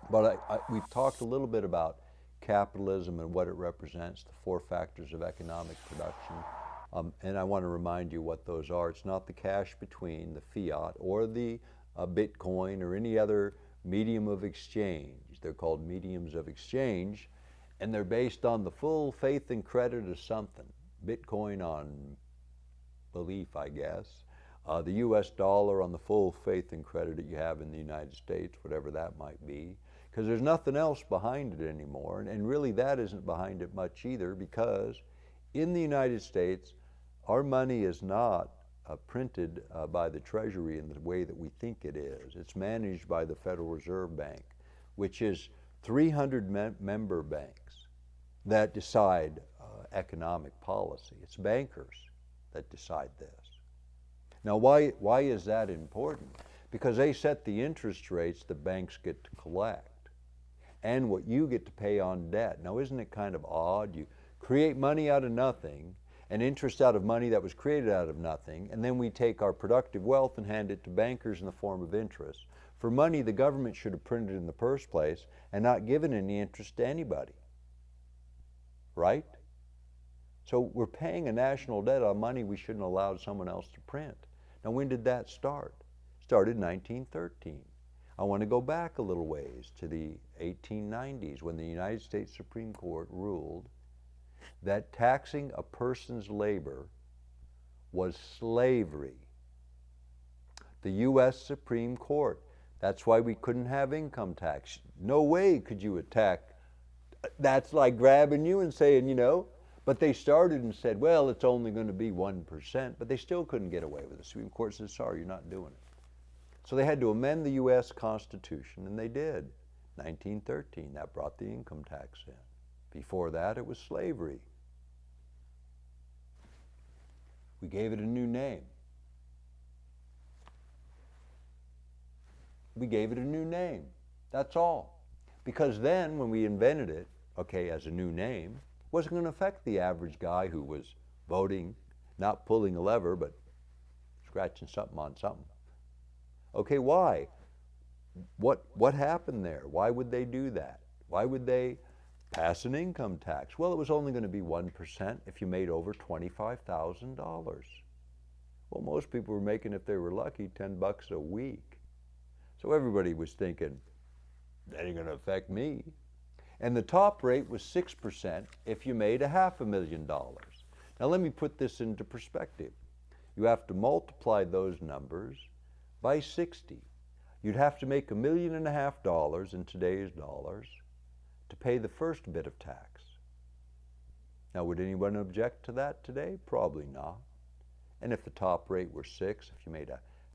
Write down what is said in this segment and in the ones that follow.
But we've talked a little bit about capitalism and what it represents, the four factors of economic production. And I want to remind you what those are. It's not the cash between the fiat or the Bitcoin or any other medium of exchange. They're called mediums of exchange, and they're based on the full faith and credit of something. Bitcoin on belief, I guess. The US dollar on the full faith and credit that you have in the United States, whatever that might be. Because there's nothing else behind it anymore. And really, that isn't behind it much either, because in the United States, our money is not printed by the Treasury in the way that we think it is. It's managed by the Federal Reserve Bank, which is 300 member banks that decide economic policy. It's bankers that decide this. Now, why is that important? Because they set the interest rates the banks get to collect and what you get to pay on debt. Now, isn't it kind of odd? You create money out of nothing and interest out of money that was created out of nothing, and then we take our productive wealth and hand it to bankers in the form of interest for money the government should have printed in the first place and not given any interest to anybody. Right? So we're paying a national debt on money we shouldn't have allowed someone else to print. Now, when did that start? It started in 1913. I want to go back a little ways to the 1890s when the United States Supreme Court ruled that taxing a person's labor was slavery. The U.S. Supreme Court. That's why we couldn't have income tax. No way could you attack. That's like grabbing you and saying, but they started and said, well, it's only going to be 1%, but they still couldn't get away with it. The Supreme Court said, sorry, you're not doing it. So they had to amend the U.S. Constitution, and they did. 1913, that brought the income tax in. Before that, it was slavery. We gave it a new name. We gave it a new name. That's all. Because then, when we invented it, as a new name, it wasn't going to affect the average guy who was voting, not pulling a lever, but scratching something on something. Okay, why? What happened there? Why would they do that? Why would they pass an income tax? Well, it was only going to be 1% if you made over $25,000. Well, most people were making, if they were lucky, $10 a week. So everybody was thinking, that ain't going to affect me. And the top rate was 6% if you made $500,000. Now let me put this into perspective. You have to multiply those numbers by 60. You'd have to make $1.5 million in today's dollars to pay the first bit of tax. Now, would anyone object to that today? Probably not. And if the top rate were 6, if you made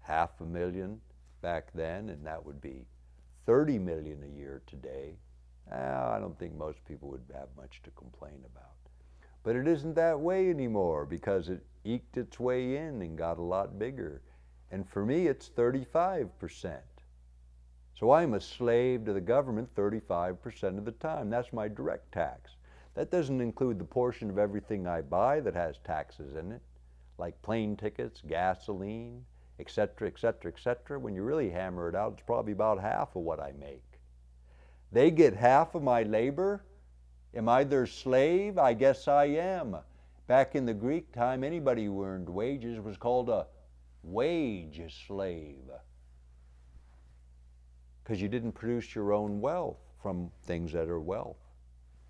$500,000 back then, and that would be $30 million a year today, I don't think most people would have much to complain about. But it isn't that way anymore because it eked its way in and got a lot bigger. And for me, it's 35%. So I'm a slave to the government 35% of the time. That's my direct tax. That doesn't include the portion of everything I buy that has taxes in it, like plane tickets, gasoline, etc., etc., etc. When you really hammer it out, it's probably about half of what I make. They get half of my labor. Am I their slave? I guess I am. Back in the Greek time, anybody who earned wages was called a wage slave, because you didn't produce your own wealth from things that are wealth.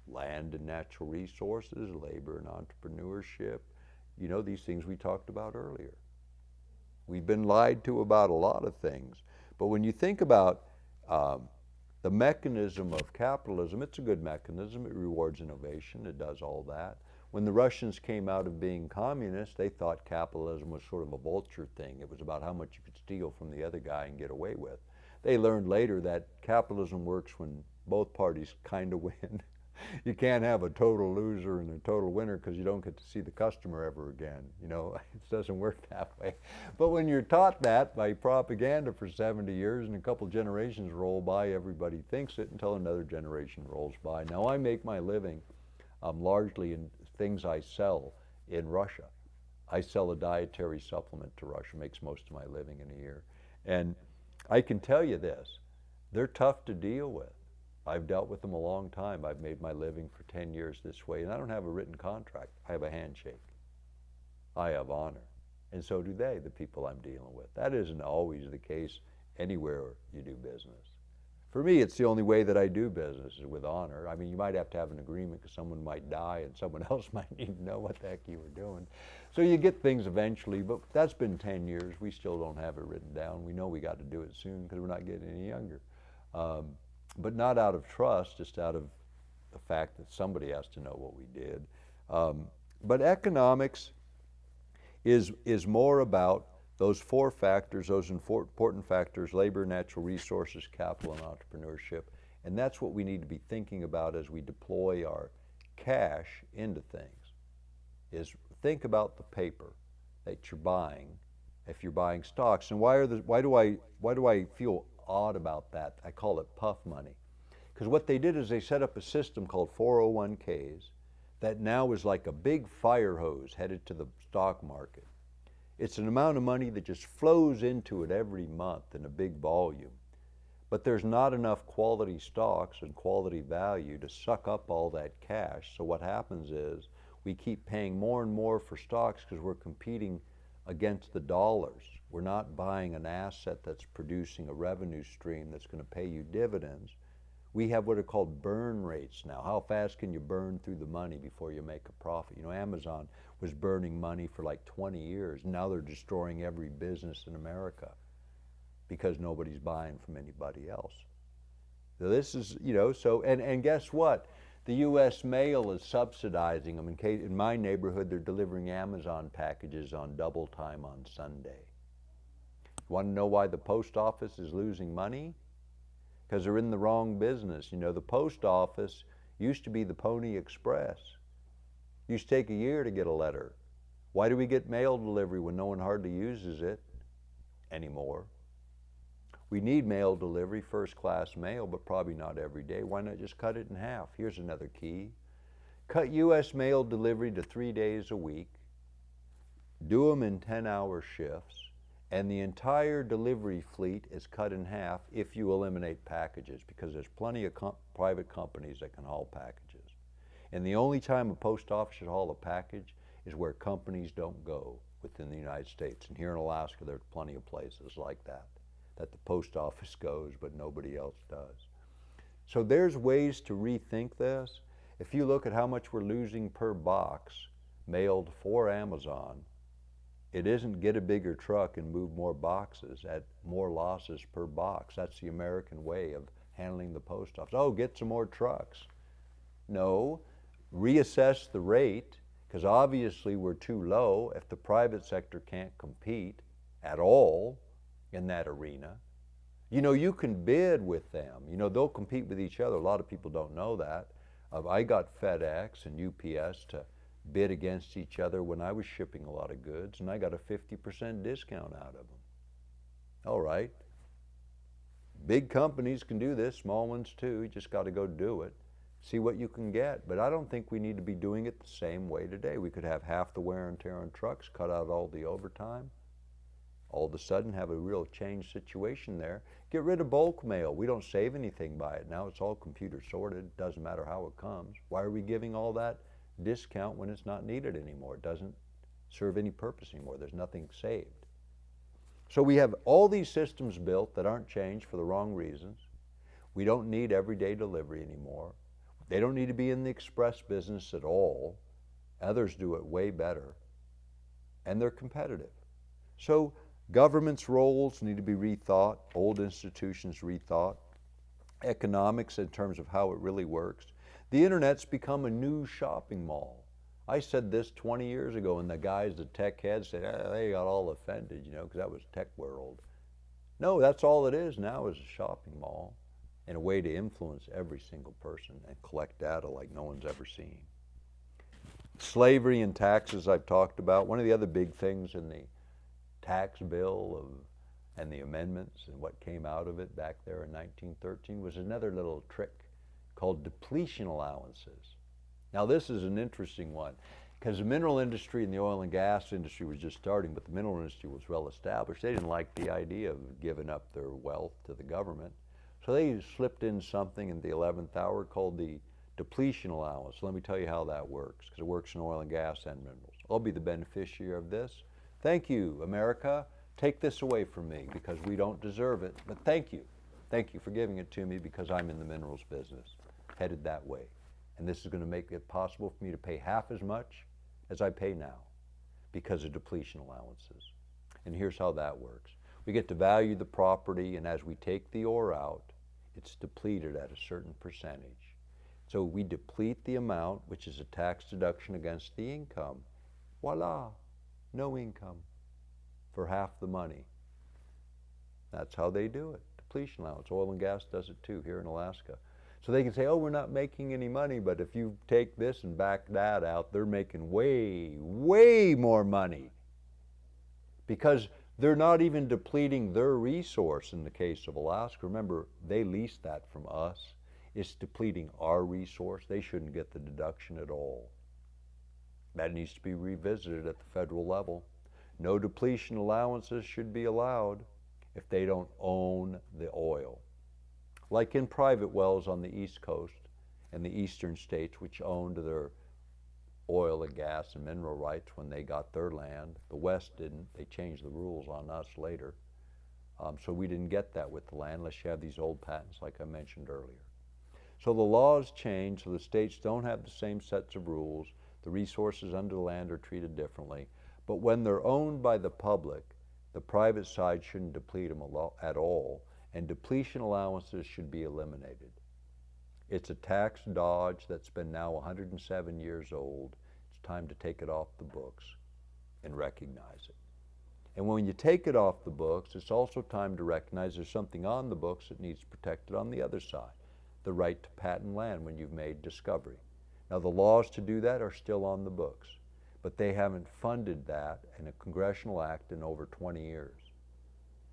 Land and natural resources, labor and entrepreneurship, these things we talked about earlier. We've been lied to about a lot of things. But when you think about the mechanism of capitalism, it's a good mechanism. It rewards innovation. It does all that. When the Russians came out of being communists, they thought capitalism was sort of a vulture thing. It was about how much you could steal from the other guy and get away with. They learned later that capitalism works when both parties kind of win. You can't have a total loser and a total winner because you don't get to see the customer ever again. It doesn't work that way. But when you're taught that by propaganda for 70 years and a couple generations roll by, everybody thinks it until another generation rolls by. Now I make my living largely in things I sell in Russia. I sell a dietary supplement to Russia, makes most of my living in a year. And I can tell you this, they're tough to deal with. I've dealt with them a long time. I've made my living for 10 years this way, and I don't have a written contract. I have a handshake. I have honor. And so do they, the people I'm dealing with. That isn't always the case anywhere you do business. For me, it's the only way that I do business is with honor. I mean, you might have to have an agreement because someone might die and someone else might need to know what the heck you were doing. So you get things eventually, but that's been 10 years. We still don't have it written down. We know we got to do it soon because we're not getting any younger. But not out of trust, just out of the fact that somebody has to know what we did. But economics is more about those four factors, those important factors: labor, natural resources, capital, and entrepreneurship. And that's what we need to be thinking about as we deploy our cash into things, is think about the paper that you're buying if you're buying stocks. And why do I feel odd about that? I call it puff money. Because what they did is they set up a system called 401ks that now is like a big fire hose headed to the stock market. It's an amount of money that just flows into it every month in a big volume. But there's not enough quality stocks and quality value to suck up all that cash. So what happens is we keep paying more and more for stocks because we're competing against the dollars. We're not buying an asset that's producing a revenue stream that's going to pay you dividends. We have what are called burn rates now. How fast can you burn through the money before you make a profit? You know, Amazon was burning money for like 20 years. Now they're destroying every business in America because nobody's buying from anybody else. So this is, you know, so, and guess what? The U.S. mail is subsidizing them. In my neighborhood, they're delivering Amazon packages on double time on Sunday. You want to know why the post office is losing money? Because they're in the wrong business. You know, the post office used to be the Pony Express. It used to take a year to get a letter. Why do we get mail delivery when no one hardly uses it anymore? We need mail delivery, first-class mail, but probably not every day. Why not just cut it in half? Here's another key. Cut U.S. mail delivery to 3 days a week. Do them in 10-hour shifts. And the entire delivery fleet is cut in half if you eliminate packages, because there's plenty of private companies that can haul packages. And the only time a post office should haul a package is where companies don't go within the United States. And here in Alaska, there's plenty of places like that the post office goes, but nobody else does. So there's ways to rethink this. If you look at how much we're losing per box mailed for Amazon, it isn't get a bigger truck and move more boxes at more losses per box. That's the American way of handling the post office. Oh, get some more trucks. No, reassess the rate, because obviously we're too low if the private sector can't compete at all in that arena. You know, you can bid with them. You know, they'll compete with each other. A lot of people don't know that. I got FedEx and UPS to bid against each other when I was shipping a lot of goods, and I got a 50% discount out of them. All right. Big companies can do this, small ones too. You just got to go do it. See what you can get. But I don't think we need to be doing it the same way today. We could have half the wear and tear on trucks, cut out all the overtime. All of a sudden have a real change situation there. Get rid of bulk mail. We don't save anything by it. Now it's all computer sorted. Doesn't matter how it comes. Why are we giving all that discount when it's not needed anymore? It doesn't serve any purpose anymore. There's nothing saved. So we have all these systems built that aren't changed for the wrong reasons. We don't need everyday delivery anymore. They don't need to be in the express business at all. Others do it way better. And they're competitive. So government's roles need to be rethought, old institutions rethought, economics in terms of how it really works. The internet's become a new shopping mall. I said this 20 years ago, and the guys, the tech heads, said, they got all offended, you know, because that was tech world. No, that's all it is now, is a shopping mall and a way to influence every single person and collect data like no one's ever seen. Slavery and taxes I've talked about. One of the other big things in the tax bill and the amendments and what came out of it back there in 1913 was another little trick called depletion allowances. Now this is an interesting one, because the mineral industry and the oil and gas industry was just starting, but the mineral industry was well established. They didn't like the idea of giving up their wealth to the government. So they slipped in something in the 11th hour called the depletion allowance. Let me tell you how that works, because it works in oil and gas and minerals. I'll be the beneficiary of this. Thank you, America. Take this away from me because we don't deserve it, but thank you. Thank you for giving it to me because I'm in the minerals business, headed that way. And this is going to make it possible for me to pay half as much as I pay now because of depletion allowances. And here's how that works. We get to value the property, and as we take the ore out, it's depleted at a certain percentage. So we deplete the amount, which is a tax deduction against the income. Voila, no income for half the money. That's how they do it, depletion allowance. Oil and gas does it too here in Alaska. So they can say, oh, we're not making any money, but if you take this and back that out, they're making way, way more money because they're not even depleting their resource in the case of Alaska. Remember, they leased that from us. It's depleting our resource. They shouldn't get the deduction at all. That needs to be revisited at the federal level. No depletion allowances should be allowed if they don't own the oil. Like in private wells on the East Coast and the eastern states, which owned their oil and gas and mineral rights when they got their land. The West didn't. They changed the rules on us later. So we didn't get that with the land unless you have these old patents like I mentioned earlier. So the laws change, so the states don't have the same sets of rules. The resources under the land are treated differently. But when they're owned by the public, the private side shouldn't deplete them at all, and depletion allowances should be eliminated. It's a tax dodge that's been now 107 years old. It's time to take it off the books and recognize it. And when you take it off the books, it's also time to recognize there's something on the books that needs protected on the other side, the right to patent land when you've made discovery. Now the laws to do that are still on the books, but they haven't funded that in a congressional act in over 20 years.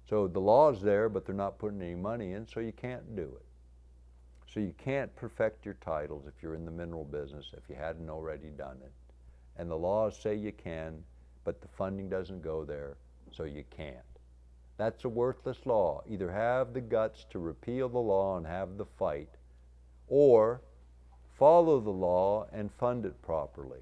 So the law's there, but they're not putting any money in, so you can't do it. So you can't perfect your titles if you're in the mineral business if you hadn't already done it. And the laws say you can, but the funding doesn't go there, so you can't. That's a worthless law. Either have the guts to repeal the law and have the fight, or follow the law and fund it properly.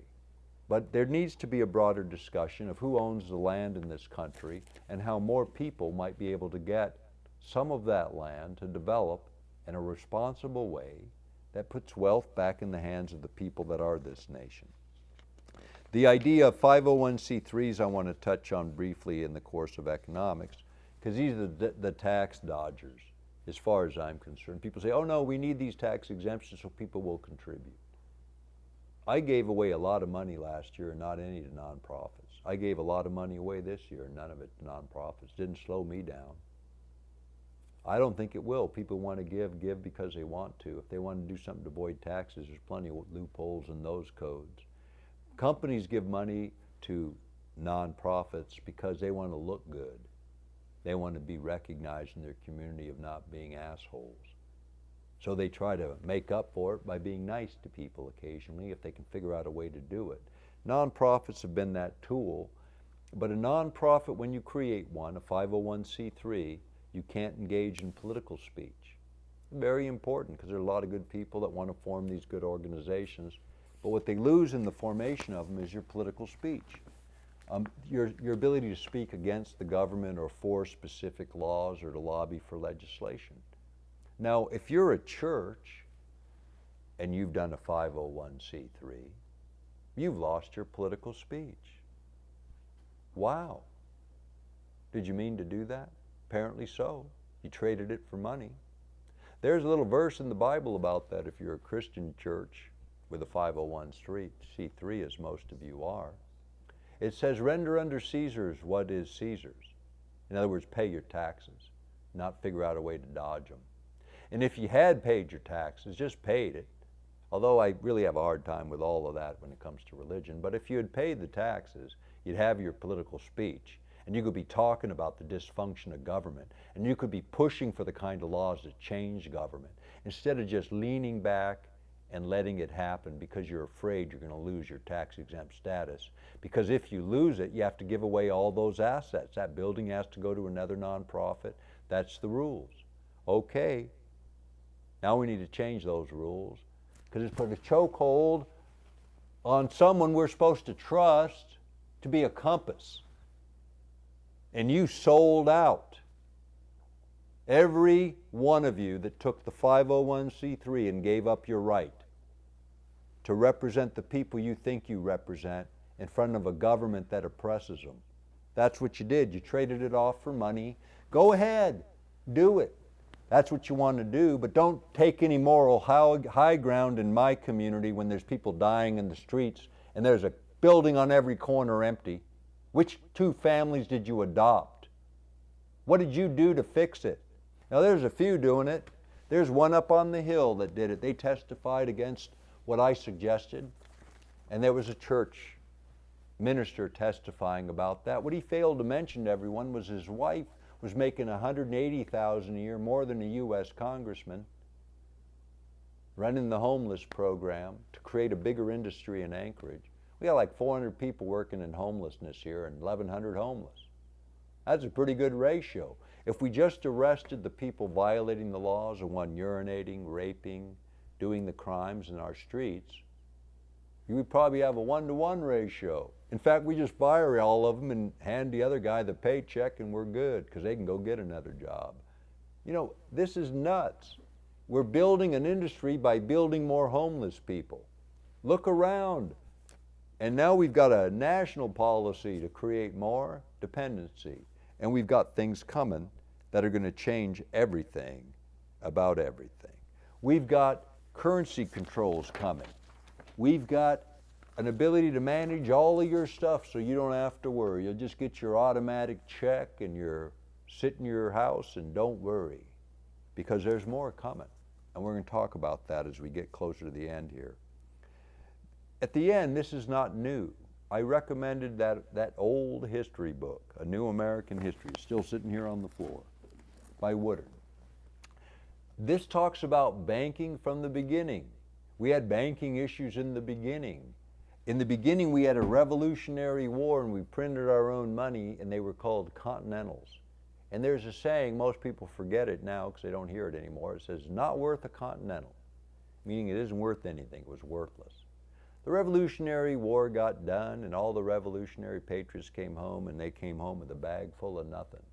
But there needs to be a broader discussion of who owns the land in this country and how more people might be able to get some of that land to develop in a responsible way that puts wealth back in the hands of the people that are this nation. The idea of 501c3s I want to touch on briefly in the course of economics, because these are the tax dodgers as far as I'm concerned. People say, oh no, we need these tax exemptions so people will contribute. I gave away a lot of money last year and not any to nonprofits. I gave a lot of money away this year and none of it to nonprofits. Didn't slow me down. I don't think it will. People want to give because they want to. If they want to do something to avoid taxes, there's plenty of loopholes in those codes. Companies give money to nonprofits because they want to look good. They want to be recognized in their community of not being assholes. So they try to make up for it by being nice to people occasionally if they can figure out a way to do it. Nonprofits have been that tool, but a nonprofit, when you create one, a 501c3, you can't engage in political speech. Very important, because there are a lot of good people that want to form these good organizations, but what they lose in the formation of them is your political speech. Your ability to speak against the government or for specific laws or to lobby for legislation. Now, if you're a church and you've done a 501c3, you've lost your political speech. Wow. Did you mean to do that? Apparently so. You traded it for money. There's a little verse in the Bible about that if you're a Christian church with a 501c3, as most of you are. It says, render unto Caesar's what is Caesar's. In other words, pay your taxes, not figure out a way to dodge them. And if you had paid your taxes, just paid it, although I really have a hard time with all of that when it comes to religion, but if you had paid the taxes, you'd have your political speech, and you could be talking about the dysfunction of government, and you could be pushing for the kind of laws that change government, instead of just leaning back and letting it happen because you're afraid you're going to lose your tax-exempt status. Because if you lose it, you have to give away all those assets. That building has to go to another nonprofit. That's the rules. Okay, Now we need to change those rules because it's put a chokehold on someone we're supposed to trust to be a compass. And you sold out. Every one of you that took the 501c3 and gave up your right to represent the people you think you represent in front of a government that oppresses them. That's what you did. You traded it off for money. Go ahead, do it. That's what you want to do, but don't take any moral high ground in my community when there's people dying in the streets and there's a building on every corner empty. Which two families did you adopt? What did you do to fix it? Now there's a few doing it. There's one up on the hill that did it. They testified against what I suggested, and there was a church minister testifying about that. What he failed to mention to everyone was his wife was making $180,000 a year, more than a U.S. congressman, running the homeless program to create a bigger industry in Anchorage. We got like 400 people working in homelessness here and 1,100 homeless. That's a pretty good ratio. If we just arrested the people violating the laws, the one urinating, raping, doing the crimes in our streets, you would probably have a 1-to-1 ratio. In fact, we just fire all of them and hand the other guy the paycheck and we're good because they can go get another job. You know, this is nuts. We're building an industry by building more homeless people. Look around. And now we've got a national policy to create more dependency. And we've got things coming that are going to change everything about everything. We've got currency controls coming. We've got an ability to manage all of your stuff so you don't have to worry. You'll just get your automatic check and you're sit in your house and don't worry, because there's more coming. And we're going to talk about that as we get closer to the end here. At the end, this is not new. I recommended that old history book, A New American History. It's still sitting here on the floor, by Woodard. This talks about banking from the beginning. We had banking issues in the beginning. In the beginning, we had a Revolutionary War and we printed our own money, and they were called Continentals. And there's a saying, most people forget it now because they don't hear it anymore. It says, not worth a Continental, meaning it isn't worth anything. It was worthless. The Revolutionary War got done and all the revolutionary patriots came home, and they came home with a bag full of nothing.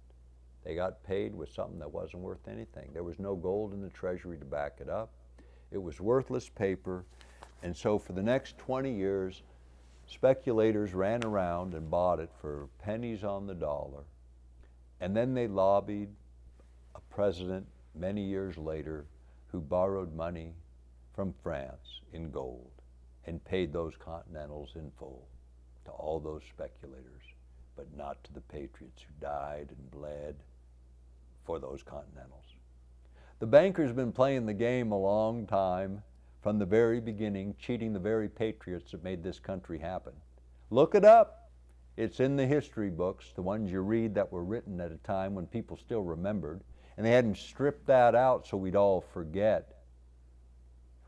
They got paid with something that wasn't worth anything. There was no gold in the treasury to back it up. It was worthless paper. And so for the next 20 years, speculators ran around and bought it for pennies on the dollar. And then they lobbied a president many years later who borrowed money from France in gold and paid those Continentals in full to all those speculators, but not to the patriots who died and bled for those Continentals. The bankers have been playing the game a long time, from the very beginning, cheating the very patriots that made this country happen. Look it up. It's in the history books, the ones you read that were written at a time when people still remembered, and they hadn't stripped that out so we'd all forget.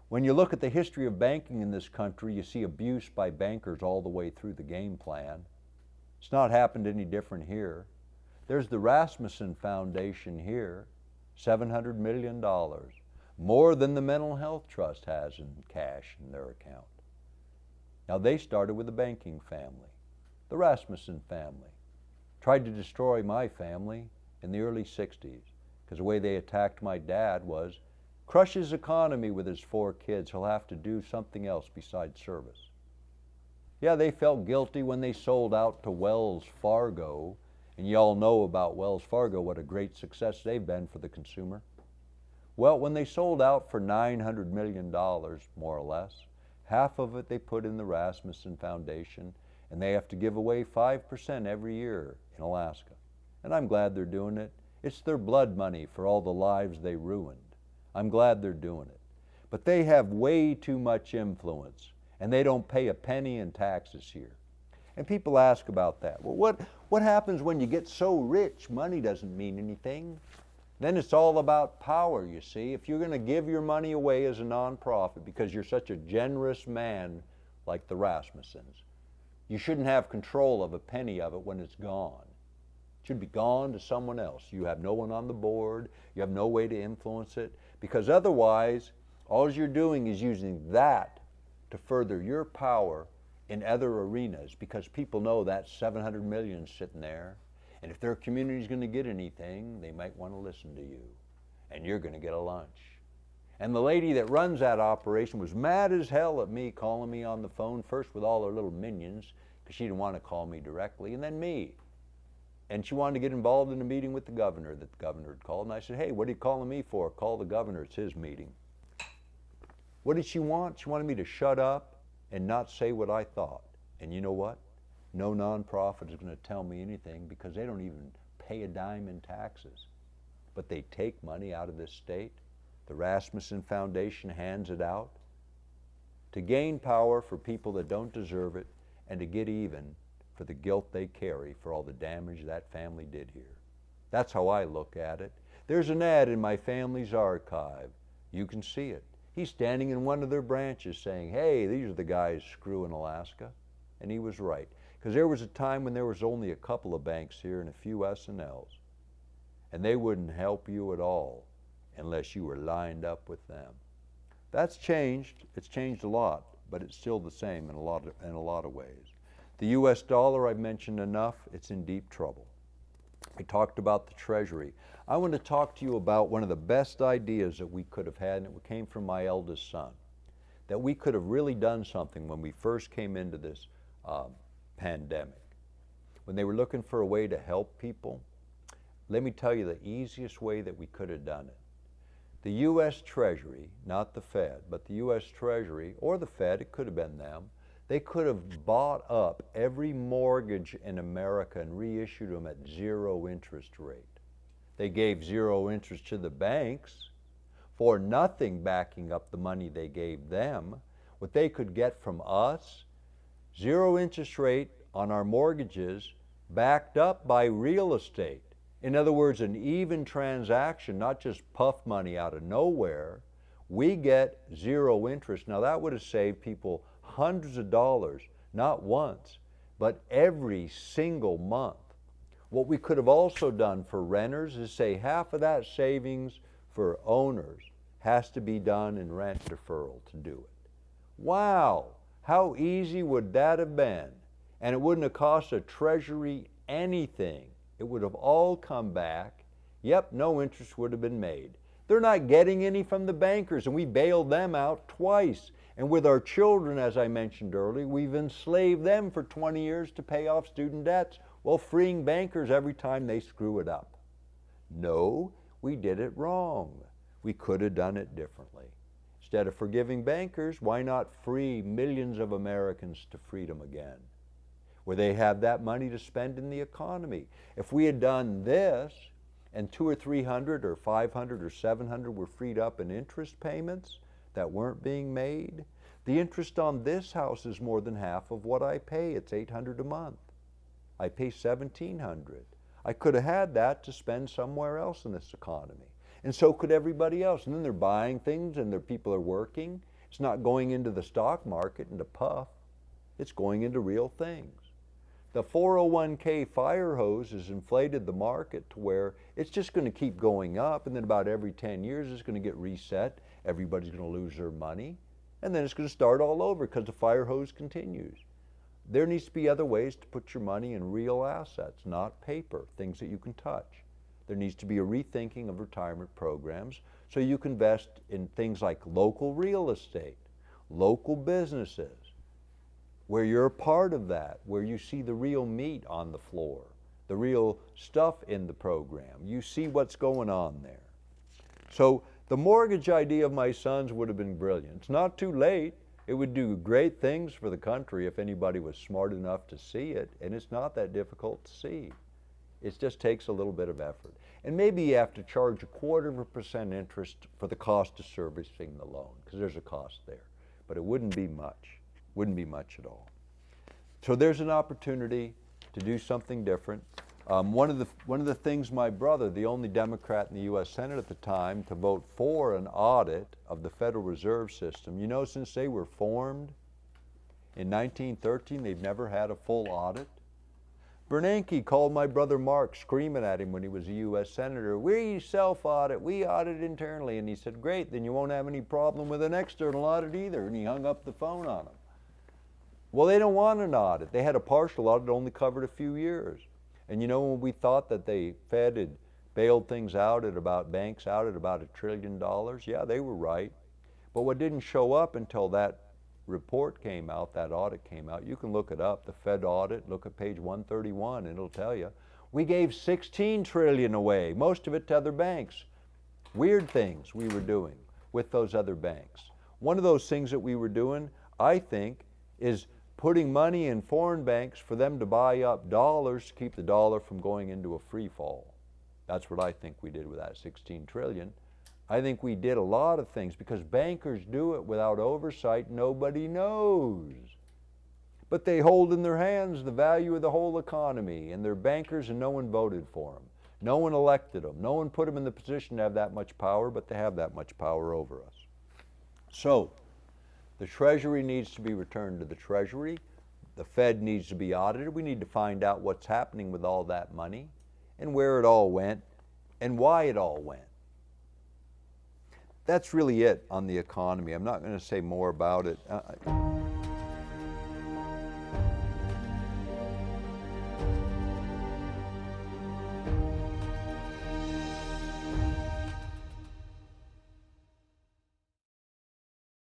When you look at the history of banking in this country, you see abuse by bankers all the way through the game plan. It's not happened any different here. There's the Rasmussen Foundation here, $700 million, more than the Mental Health Trust has in cash in their account. Now they started with a banking family, the Rasmussen family. Tried to destroy my family in the early 60s, because the way they attacked my dad was, crush his economy with his 4 kids, he'll have to do something else besides service. Yeah, they felt guilty when they sold out to Wells Fargo, and you all know about Wells Fargo, what a great success they've been for the consumer. Well, when they sold out for $900 million, more or less, half of it they put in the Rasmussen Foundation, and they have to give away 5% every year in Alaska. And I'm glad they're doing it. It's their blood money for all the lives they ruined. I'm glad they're doing it. But they have way too much influence, and they don't pay a penny in taxes here. And people ask about that. Well, what happens when you get so rich? Money doesn't mean anything. Then it's all about power, you see. If you're going to give your money away as a nonprofit because you're such a generous man like the Rasmussens, you shouldn't have control of a penny of it when it's gone. It should be gone to someone else. You have no one on the board. You have no way to influence it, because otherwise, all you're doing is using that to further your power in other arenas, because people know that 700 million sitting there, and if their community's going to get anything, they might want to listen to you, and you're going to get a lunch. And the lady that runs that operation was mad as hell at me, calling me on the phone, first with all her little minions, because she didn't want to call me directly, and then me. And she wanted to get involved in a meeting with the governor that the governor had called. And I said, hey, what are you calling me for? Call the governor, it's his meeting. What did she want? She wanted me to shut up and not say what I thought. And you know what? No nonprofit is going to tell me anything, because they don't even pay a dime in taxes. But they take money out of this state. The Rasmussen Foundation hands it out to gain power for people that don't deserve it, and to get even for the guilt they carry for all the damage that family did here. That's how I look at it. There's an ad in my family's archive. You can see it. He's standing in one of their branches saying, hey, these are the guys screwing Alaska. And he was right. Because there was a time when there was only a couple of banks here and a few S&Ls. And they wouldn't help you at all unless you were lined up with them. That's changed. It's changed a lot, but it's still the same in a lot of ways. The US dollar, I've mentioned enough, it's in deep trouble. I talked about the Treasury. I want to talk to you about one of the best ideas that we could have had, and it came from my eldest son, that we could have really done something when we first came into this pandemic. When they were looking for a way to help people, let me tell you the easiest way that we could have done it. The US Treasury, not the Fed, but the US Treasury, or the Fed, it could have been them, they could have bought up every mortgage in America and reissued them at 0 interest rate. They gave 0 interest to the banks for nothing backing up the money they gave them. What they could get from us, 0 interest rate on our mortgages backed up by real estate. In other words, an even transaction, not just puff money out of nowhere. We get 0 interest. Now that would have saved people hundreds of dollars, not once, but every single month. What we could have also done for renters is say half of that savings for owners has to be done in rent deferral to do it. Wow, how easy would that have been? And it wouldn't have cost a Treasury anything. It would have all come back. Yep, no interest would have been made. They're not getting any from the bankers, and we bailed them out twice. And with our children, as I mentioned earlier, we've enslaved them for 20 years to pay off student debts, while freeing bankers every time they screw it up. No, we did it wrong. We could have done it differently. Instead of forgiving bankers, why not free millions of Americans to freedom again, where they have that money to spend in the economy? If we had done this, and 200 or 300 or 500 or 700 were freed up in interest payments that weren't being made, the interest on this house is more than half of what I pay. It's $800 a month. I pay $1,700. I could have had that to spend somewhere else in this economy. And so could everybody else. And then they're buying things, and their people are working. It's not going into the stock market and to puff. It's going into real things. The 401k fire hose has inflated the market to where it's just going to keep going up, and then about every 10 years it's going to get reset. Everybody's going to lose their money, and then it's going to start all over because the fire hose continues. There needs to be other ways to put your money in real assets, not paper, things that you can touch. There needs to be a rethinking of retirement programs so you can invest in things like local real estate, local businesses, where you're a part of that, where you see the real meat on the floor, the real stuff in the program. You see what's going on there. So the mortgage idea of my son's would have been brilliant. It's not too late. It would do great things for the country if anybody was smart enough to see it, and it's not that difficult to see. It just takes a little bit of effort. And maybe you have to charge 0.25% interest for the cost of servicing the loan, because there's a cost there. But it wouldn't be much. Wouldn't be much at all. So there's an opportunity to do something different. One of the things my brother, the only Democrat in the U.S. Senate at the time, to vote for an audit of the Federal Reserve System. You know, since they were formed in 1913, they've never had a full audit. Bernanke called my brother Mark screaming at him when he was a U.S. Senator, we self-audit, we audit internally. And he said, great, then you won't have any problem with an external audit either. And he hung up the phone on him. Well, they don't want an audit. They had a partial audit that only covered a few years. And you know, when we thought that the Fed had bailed things out at about, banks out at about $1 trillion, yeah, they were right. But what didn't show up until that report came out, that audit came out, you can look it up, the Fed audit, look at page 131, and it'll tell you. We gave 16 trillion away, most of it to other banks. Weird things we were doing with those other banks. One of those things that we were doing, I think, is putting money in foreign banks for them to buy up dollars to keep the dollar from going into a free fall. That's what I think we did with that 16 trillion. I think we did a lot of things because bankers do it without oversight. Nobody knows. But they hold in their hands the value of the whole economy, and they're bankers and no one voted for them. No one elected them. No one put them in the position to have that much power, but they have that much power over us. So, the Treasury needs to be returned to the Treasury. The Fed needs to be audited. We need to find out what's happening with all that money and where it all went and why it all went. That's really it on the economy. I'm not going to say more about it.